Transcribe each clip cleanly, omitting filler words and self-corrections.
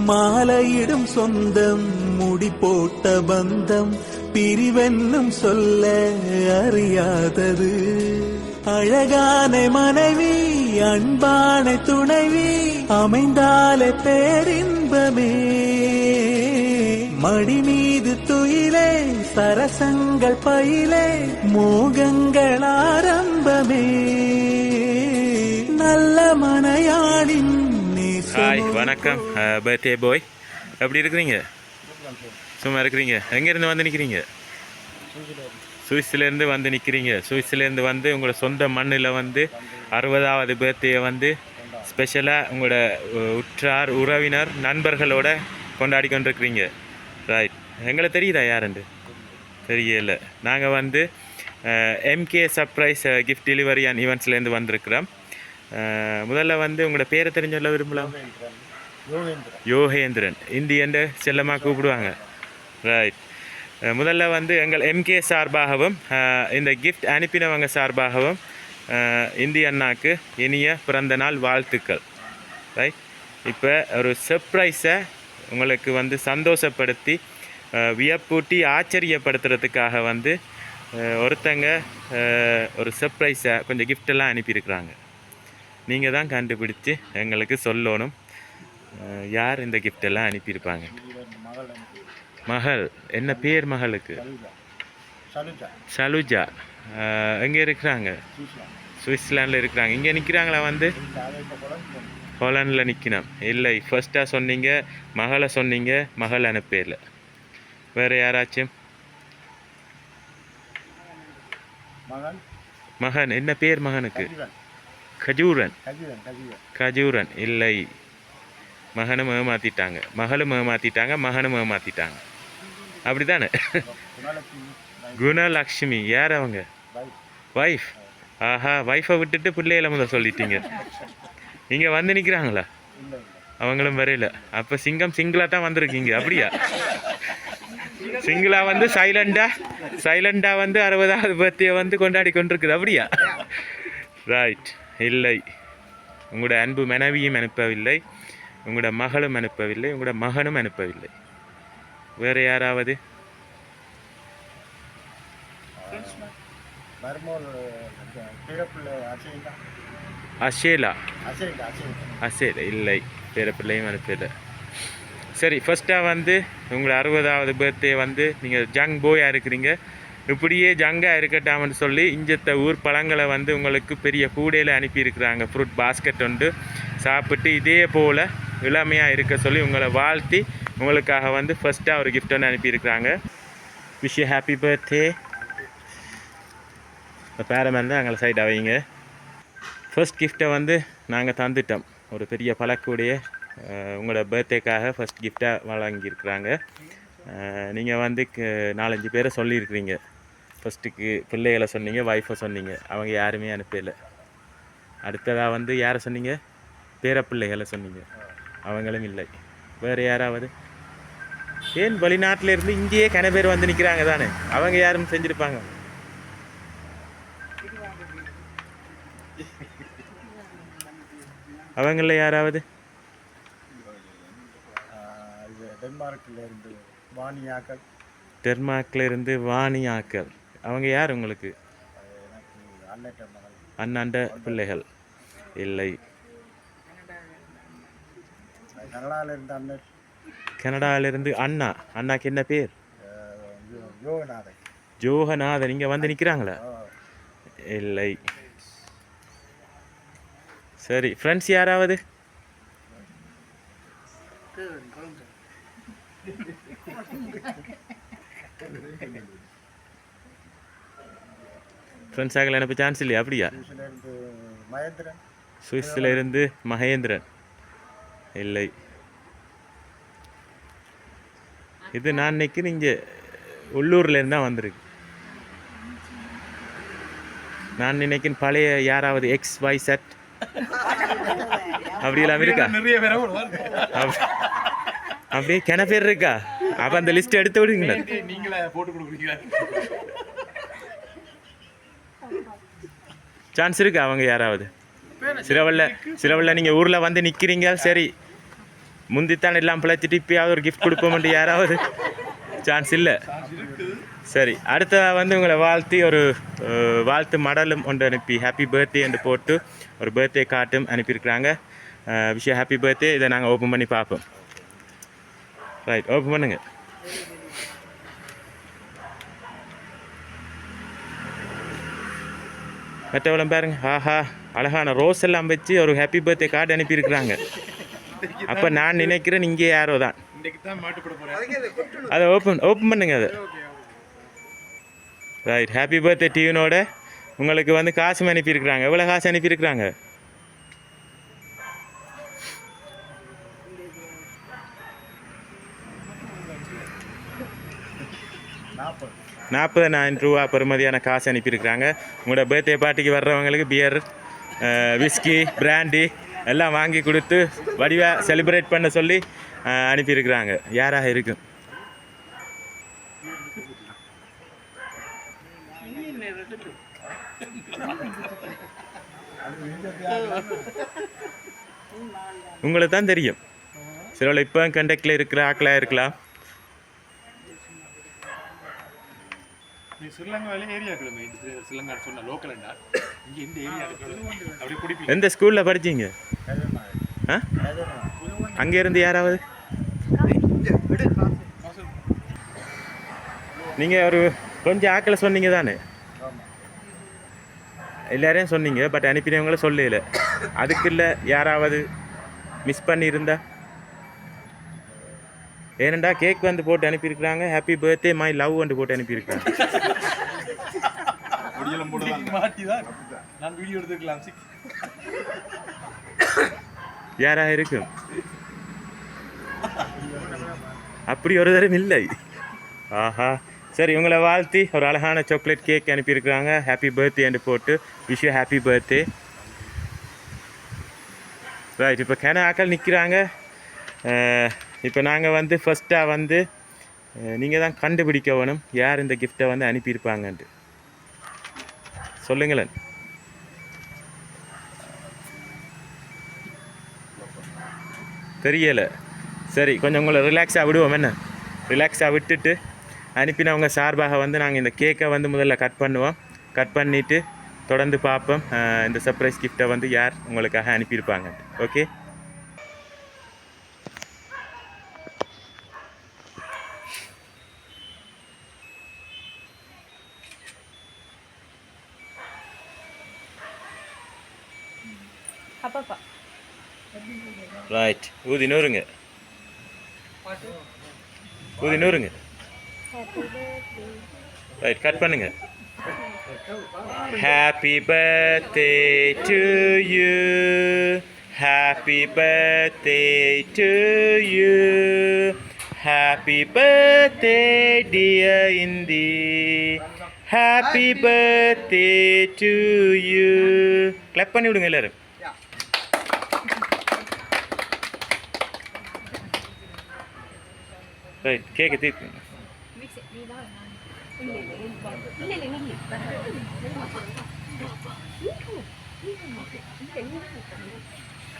மாலையிடும் சொந்தம் முடி போட்ட பந்தம் பிரிவென்னும் சொல்ல அறியாதது. அழகான மனைவி அன்பான துணைவி அமைந்தாலே பேரின்பமே. மடி மீது துயிலே சரசங்கள் பயிலே மோகங்கள் ஆரம்பமே. நல்ல மனையாளின் ஹாய், வணக்கம். பர்த்டே பாய், எப்படி இருக்கிறீங்க? சும்மா இருக்கிறீங்க? எங்கேருந்து வந்து நிற்கிறீங்க? சுவிஸ்லேருந்து வந்து நிற்கிறீங்க. சுவிஸ்லேருந்து வந்து உங்களோட சொந்த மண்ணில் வந்து 60வது பர்த்டேயை வந்து ஸ்பெஷலாக உங்களோட உற்றார் உறவினர் நண்பர்களோட கொண்டாடி கொண்டிருக்கிறீங்க. ரைட். எங்களை தெரியுதா யாருண்டு? தெரியல. நாங்கள் வந்து MK surprise gift delivery and ஈவெண்ட்ஸ்லேருந்து வந்திருக்கிறோம். முதல்ல வந்து உங்களோட பேரை தெரிஞ்ச விரும்பலாம். யோகேந்திரன். இந்தியன் செல்லமாக கூப்பிடுவாங்க. ரைட். முதல்ல வந்து எங்கள் எம்கே சார்பாகவும் இந்த கிஃப்ட் அனுப்பினவங்க சார்பாகவும் இந்திய அண்ணாக்கு இனிய பிறந்த நாள் வாழ்த்துக்கள். ரைட். இப்போ ஒரு சர்ப்ரைஸை உங்களுக்கு வந்து சந்தோஷப்படுத்தி வியப்பூட்டி ஆச்சரியப்படுத்துறதுக்காக வந்து ஒருத்தங்க ஒரு சர்ப்ரைஸை கொஞ்சம் கிஃப்டெல்லாம் அனுப்பியிருக்கிறாங்க. நீங்கள் தான் கண்டுபிடிச்சி எங்களுக்கு சொல்லணும் யார் இந்த கிஃப்டெல்லாம் அனுப்பியிருப்பாங்க. மகள். என்ன பேர் மகளுக்கு? சலுஜா. எங்கே இருக்கிறாங்க? சுவிட்சர்லாண்டில் இருக்கிறாங்க. இங்கே நிற்கிறாங்களா? வந்து ஹோலண்டில் நிற்கணும். இல்லை, ஃபர்ஸ்ட்டாக சொன்னீங்க மகளை சொன்னீங்க, மகள் அனுப்பல. வேறு யாராச்சும்? மகன். என்ன பேர் மகனுக்கு? கஜூரன். கஜூரன். இல்லை, மகனும் ஏமாற்றிட்டாங்க, மகளும் ஏமாற்றிட்டாங்க, மகனும் ஏமாற்றிட்டாங்க. அப்படி தானே? குணலக்ஷ்மி. யார் அவங்க? வைஃப். ஆஹா, வைஃபை விட்டுட்டு பிள்ளையில முதல் சொல்லிட்டீங்க. இங்கே வந்து நிற்கிறாங்களா? அவங்களும் வரையில. அப்போ சிங்கம் சிங்கிளாக தான் வந்திருக்கீங்க. அப்படியா? சிங்கிளாக வந்து சைலண்டாக வந்து 60வது பர்த்டே வந்து கொண்டாடி கொண்டிருக்குது. அப்படியா? ரைட். இல்லை, உங்களோட அன்பு மனைவியும் அனுப்பவில்லை, உங்களோட மகளும் அனுப்பவில்லை, உங்களோட மகனும் அனுப்பவில்லை. வேறு யாராவது? அஷேலா. அஷேலா. இல்லை, பேர பிள்ளையும் அனுப்பலை. சரி, ஃபஸ்ட்டாக வந்து உங்களோட 60வது பர்த்டே வந்து நீங்கள் ஜங் போயாக இருக்கிறீங்க. இப்படியே ஜங்காக இருக்கட்டாம்னு சொல்லி இஞ்சத்த ஊர் பழங்களை வந்து உங்களுக்கு பெரிய கூடையில் அனுப்பியிருக்கிறாங்க. ஃப்ரூட் பாஸ்கெட் வந்து சாப்பிட்டு இதே போல் இளமையாக இருக்க சொல்லி உங்களை வாழ்த்தி உங்களுக்காக வந்து ஃபஸ்ட்டாக ஒரு கிஃப்ட் ஒன்று அனுப்பியிருக்கிறாங்க. Wish you happy birthday. பேரமேன் தான் எங்களை சைட் வைங்க. ஃபர்ஸ்ட் கிஃப்ட்டை வந்து நாங்கள் தந்துட்டோம். ஒரு பெரிய பழக்கூடைய உங்களோட பர்த்டேக்காக ஃபஸ்ட் கிஃப்டாக வழங்கியிருக்கிறாங்க. நீங்கள் வந்து 4-5 பேரை சொல்லியிருக்கிறீங்க. ஃபஸ்ட்டுக்கு பிள்ளைகளை சொன்னீங்க, ஒய்ஃபை சொன்னீங்க, அவங்க யாருமே அனுப்பலை. அடுத்ததாக வந்து யாரை சொன்னீங்க? பேரப்பிள்ளைகளை சொன்னீங்க, அவங்களும் இல்லை. வேறு யாராவது? ஏன் வெளிநாட்டில் இருந்து இங்கேயே கன பேர் வந்து நிற்கிறாங்க தானே, அவங்க யாரும் செஞ்சுருப்பாங்க? அவங்கள யாராவது? டென்மார்க்கில் இருந்து வாணியாக்கள். அவங்க யார் உங்களுக்கு? அண்ணாண்ட பிள்ளைகள். இல்லை. கனடாவிலிருந்து அண்ணா. அண்ணாக்கு என்ன பேர்? ஜோகநாதன். இங்கே வந்து நிற்கிறாங்களா? இல்லை. சரி, ஃப்ரெண்ட்ஸ் யாராவது? ஃப்ரெண்ட்ஸாக எனக்கு சான்ஸ் இல்லையா? அப்படியா? சுவிஸ்ல இருந்து மகேந்திரன். இல்லை. இது நான் நினைக்கிறேன் இங்கே உள்ளூரில் இருந்தால் வந்திருக்கு. நான் நினைக்கிறேன் பழைய யாராவது XYZ அப்படியெல்லாம் இருக்கா? அப்படியே கிண பேர் இருக்கா? அப்போ அந்த லிஸ்ட் எடுத்து விடுங்களா? சான்ஸ் இருக்கா அவங்க யாராவது? சிலவல்ல நீங்கள் ஊரில் வந்து நிற்கிறீங்க. சரி, முந்தித்தான் எல்லாம் பிழைச்சிட்டு இப்போயாவது ஒரு கிஃப்ட் கொடுப்போம்ட்டு யாராவது சான்ஸ் இல்லை. சரி, அடுத்த வந்து உங்களை வாழ்த்தி ஒரு வாழ்த்து மடலும் ஒன்று அனுப்பி ஹாப்பி பர்த்டே என்று போட்டு ஒரு பர்த்டே கார்டும் அனுப்பியிருக்கிறாங்க. விஷயம் ஹாப்பி பர்த்டே. இதை நாங்கள் ஓப்பன் பண்ணி பார்ப்போம். ரைட், ஓப்பன் பண்ணுங்க. மற்றவளம் பாருங்க, ஆஹா அழகான ரோஸ் எல்லாம் வச்சு ஒரு ஹாப்பி பர்த்டே கார்டு அனுப்பியிருக்கிறாங்க. அப்போ நான் நினைக்கிறேன் இங்கே யாரோ தான். அதை ஓப்பன் பண்ணுங்க. அதை ரைட், ஹாப்பி பர்த்டே டியூனோட உங்களுக்கு வந்து காசும் அனுப்பியிருக்கிறாங்க. எவ்வளோ காசு அனுப்பியிருக்கிறாங்க? 40,000 ரூபா பெறுமதியான காசு அனுப்பியிருக்கிறாங்க. உங்களோட பர்த்டே பார்ட்டிக்கு வர்றவங்களுக்கு பியர், விஸ்கி, பிராண்டி எல்லாம் வாங்கி கொடுத்து வடிவாக செலிப்ரேட் பண்ண சொல்லி அனுப்பியிருக்கிறாங்க. யாராக இருக்கும்? உங்களுக்கு தான் தெரியும். சில இப்போ கண்டக்டில் இருக்கிற ஆக்களாக இருக்கலாம். எந்த ஸ்கூலில் படிச்சீங்க? அங்கே இருந்து யாராவது நீங்கள் ஒரு கொஞ்சம் ஆக்களை சொன்னீங்க தானே? எல்லாரையும் சொன்னீங்க, பட் அனுப்பினவங்கள சொல்லல. அதுக்கு இல்லை யாராவது மிஸ் பண்ணியிருந்தா? ஏனண்டா கேக் வந்து போட்டு அனுப்பியிருக்கிறாங்க. ஹாப்பி பர்த்டே மை லவ் வந்து போட்டு அனுப்பியிருக்காங்க. யாராக இருக்கும்? அப்படி ஒரு தரம் இல்லை. ஆஹா, சரி, உங்களை வாழ்த்தி ஒரு அழகான சாக்லேட் கேக் அனுப்பியிருக்கிறாங்க. ஹாப்பி பர்த்டே என்று போட்டு wish you happy birthday. Right, இப்போ ஆக்கள் நிற்கிறாங்க. இப்போ நாங்கள் வந்து ஃபஸ்ட்டாக வந்து நீங்கள் தான் கண்டுபிடிக்க வேணும் யார் இந்த கிஃப்டை வந்து அனுப்பியிருப்பாங்கன்ட்டு. சொல்லுங்களேன். தெரியலை. சரி, கொஞ்சம் உங்களை ரிலாக்ஸாக விடுவோம். என்ன, ரிலாக்ஸாக விட்டுட்டு அனுப்பினவங்க சார்பாக வந்து நாங்கள் இந்த கேக்கை வந்து முதல்ல கட் பண்ணுவோம். கட் பண்ணிவிட்டு தொடர்ந்து பார்ப்போம் இந்த சர்ப்ரைஸ் கிஃப்டை வந்து யார் உங்களுக்காக அனுப்பியிருப்பாங்க. Okay, right. ஊதி நூறுங்க. ரைட், கட் பண்ணுங்க. Happy birthday to you, happy birthday to you, happy birthday dear இந்தி, happy birthday to you. Clap பண்ணி விடுங்க எல்லாரும். ரைட், கேக்கு தீர்த்து.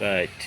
Right,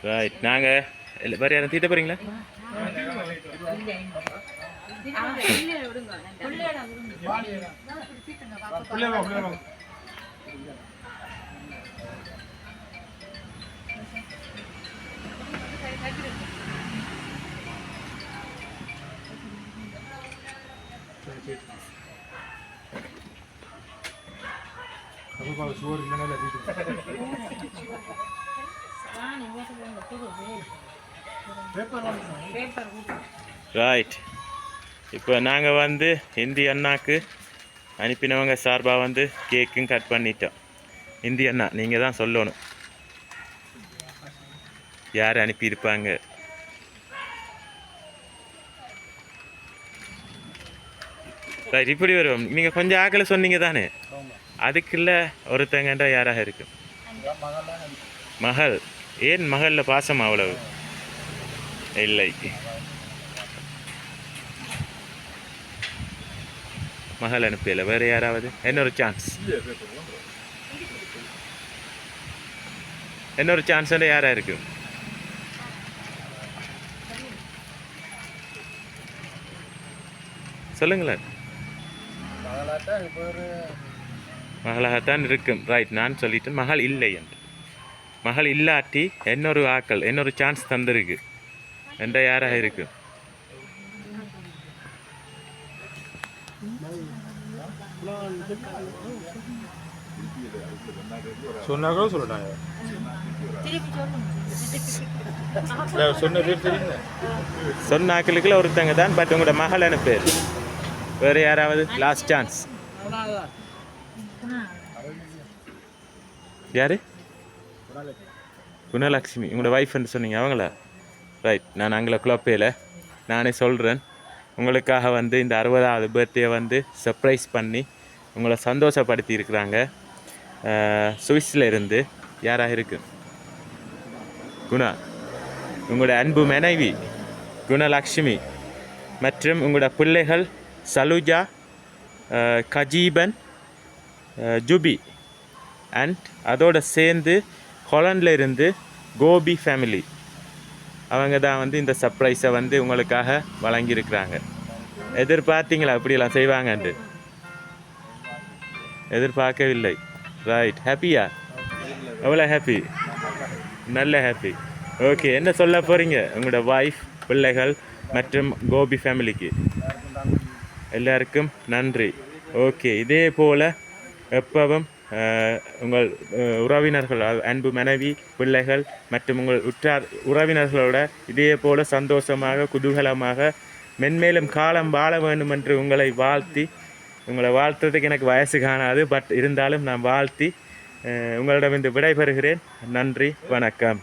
right. நாங்கள் வேறு யாரும் தீட்ட போகிறீங்களா? ரைட், இப்போ நாங்கள் வந்து இந்தி அண்ணாக்கு அனுப்பினவங்க சார்பாக வந்து கேக்கும் கட் பண்ணிட்டோம். இந்தி அண்ணா, நீங்கள் தான் சொல்லணும் யார் அனுப்பியிருப்பாங்க. ரைட், இப்படி வருவோம். நீங்கள் கொஞ்சம் ஆக்களை சொன்னீங்க தானே? அதுக்குள்ள ஒருத்தங்கண்டா யாராக இருக்கும்? மகள். ஏன் மகளில் பாசம் அவ்வளவு இல்லை? மகள் அனுப்பல, வேற யாராவது? இன்னொரு சான்ஸ், இன்னொரு சான்ஸ் யாரா இருக்கு? சொல்லுங்களேன். மகளாகத்தான் இருக்கும். ரைட், நான் சொல்லிட்டேன் மகள் இல்லை என்று. மகள் இல்லாட்டி இன்னொரு ஆக்கள், இன்னொரு சான்ஸ் தந்திருக்கு என்ற யாராக இருக்கு? சொன்னாலும் சொல்லட்டாங்க. சொன்ன ஆக்களுக்குள்ள ஒருத்தங்க தான். பட் உங்களோட மகள் பேர் வேறு யாராவது? Last chance. யாரு? குணலக்ஷ்மி. உங்களோட ஒய்ஃப்னு சொன்னீங்க, அவங்களா? ரைட், நான் அங்கே குழப்பையில் நானே சொல்கிறேன். உங்களுக்காக இந்த 60வது பர்த்டே சர்ப்ரைஸ் பண்ணி உங்களை சந்தோஷப்படுத்தி இருக்கிறாங்க. சுவிஸில் இருந்து யாராக இருக்கு? குணா. உங்களோட அன்பு மனைவி குணலக்ஷ்மி மற்றும் உங்களோட பிள்ளைகள் சலுஜா, கஜீபன், ஜுபி அண்ட் அதோடு சேர்ந்து ஹாலண்டில் இருந்து கோபி ஃபேமிலி. அவங்க தான் இந்த சர்ப்ரைஸை உங்களுக்காக வழங்கியிருக்கிறாங்க. எதிர்பார்த்தீங்களா இப்படியெல்லாம் செய்வாங்கன்ட்டு? எதிர்பார்க்கவில்லை. ரைட், ஹாப்பியா? எவ்வளோ ஹாப்பி? நல்ல ஹாப்பி. ஓகே, என்ன சொல்ல போகிறீங்க உங்களோட ஒய்ஃப், பிள்ளைகள் மற்றும் கோபி ஃபேமிலிக்கு? எல்லாருக்கும் நன்றி. ஓகே, இதே போல் எப்பவும் உங்கள் உறவினர்கள், அன்பு மனைவி, பிள்ளைகள் மற்றும் உங்கள் உறவினர்களோட இதே போல் சந்தோஷமாக குதூகலமாக மென்மேலும் காலம் வாழ வேண்டும் என்று உங்களை வாழ்த்துறதுக்கு எனக்கு வயசு காணாது. பட் இருந்தாலும் நான் வாழ்த்தி உங்களிடம் விடைபெறுகிறேன். நன்றி, வணக்கம்.